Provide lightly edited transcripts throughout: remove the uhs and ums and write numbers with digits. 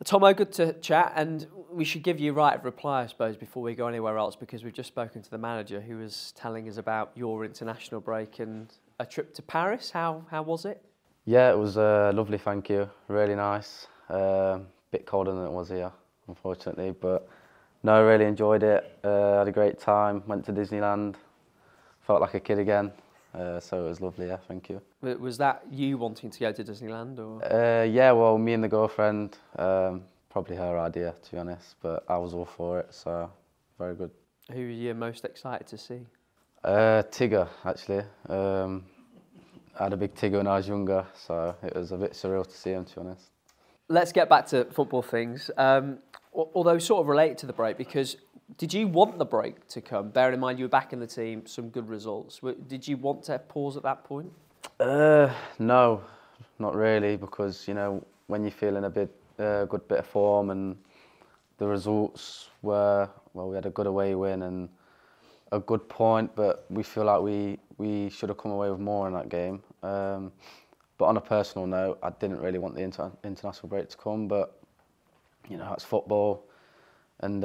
Tomo, good to chat, and we should give you right of reply, I suppose, before we go anywhere else, because we've just spoken to the manager who was telling us about your international break and a trip to Paris. How was it? Yeah, it was lovely, thank you. Really nice. Bit colder than it was here, unfortunately, but no, I really enjoyed it. Had a great time, went to Disneyland, felt like a kid again. So it was lovely, yeah, thank you. Was that you wanting to go to Disneyland, or? Yeah, well, me and the girlfriend, probably her idea, to be honest, but I was all for it, so very good. Who are you most excited to see? Tigger, actually. I had a big Tigger when I was younger, so it was a bit surreal to see him, to be honest. Let's get back to football things, although sort of related to the break, because did you want the break to come? Bearing in mind you were back in the team, some good results. Did you want to pause at that point? No, not really, because, you know, when you're feeling a good bit of form and the results were, well, we had a good away win and a good point, but we feel like we should have come away with more in that game. But on a personal note, I didn't really want the international break to come, but, you know, that's football. And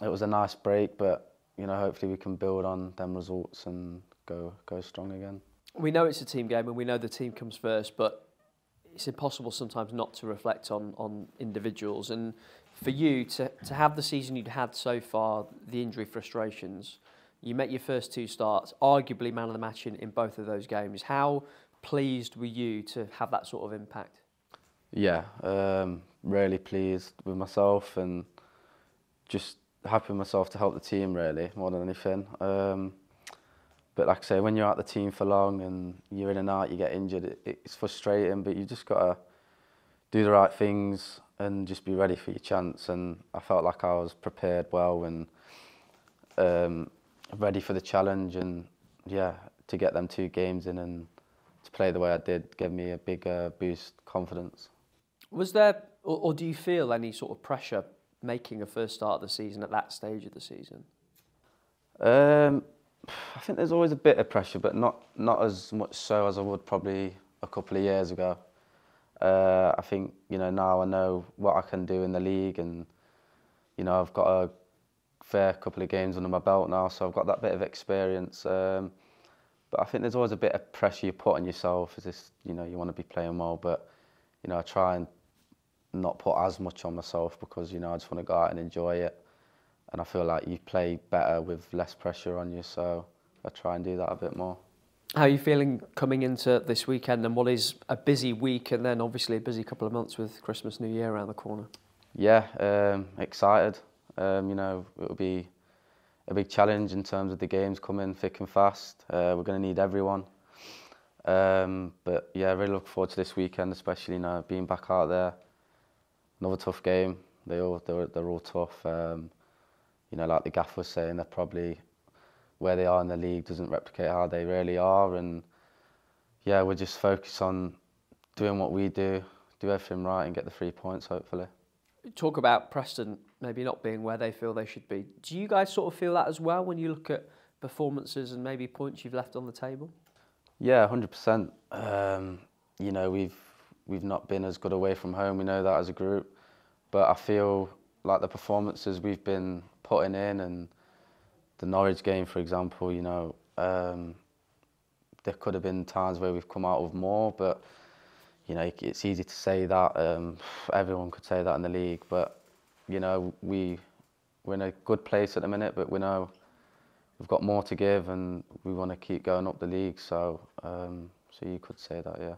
it was a nice break, but, you know, hopefully we can build on them results and go strong again. We know it's a team game and we know the team comes first, but it's impossible sometimes not to reflect on individuals. And for you to have the season you'd had so far, the injury frustrations, you met your first two starts, arguably man of the match in both of those games. How pleased were you to have that sort of impact? Yeah, really pleased with myself and just happy with myself to help the team, really, more than anything. But like I say, when you're at the team for long and you're in and out, you get injured, it's frustrating, but you just got to do the right things and just be ready for your chance. And I felt like I was prepared well and ready for the challenge. And yeah, to get them 2 games in and to play the way I did gave me a big boost confidence. Was there, or do you feel any sort of pressure making a first start of the season at that stage of the season? I think there's always a bit of pressure, but not as much so as I would probably a couple of years ago. I think, you know, now I know what I can do in the league, and, you know, I've got a fair couple of games under my belt now, so I've got that bit of experience. But I think there's always a bit of pressure you put on yourself, as this, you know, you want to be playing well, but, you know, I try and not put as much on myself because, you know, I just want to go out and enjoy it. And I feel like you play better with less pressure on you, so I try and do that a bit more. How are you feeling coming into this weekend and what is a busy week and then obviously a busy couple of months with Christmas, New Year around the corner? Yeah, excited. You know, it'll be a big challenge in terms of the games coming thick and fast. We're going to need everyone. But yeah, really look forward to this weekend, especially, you know, being back out there. Another tough game. They're all tough. You know, like the gaffer was saying, they're probably where they are in the league doesn't replicate how they really are. And yeah, we're just focused on doing what we do everything right and get the 3 points, hopefully. Talk about Preston maybe not being where they feel they should be. Do you guys sort of feel that as well when you look at performances and maybe points you've left on the table? Yeah, 100%. You know, we've not been as good away from home. We know that as a group, but I feel like the performances we've been putting in, and the Norwich game, for example, you know, there could have been times where we've come out with more, but, you know, it's easy to say that. Everyone could say that in the league, but, you know, we're in a good place at the minute, but we know we've got more to give and we want to keep going up the league, so you could say that, yeah.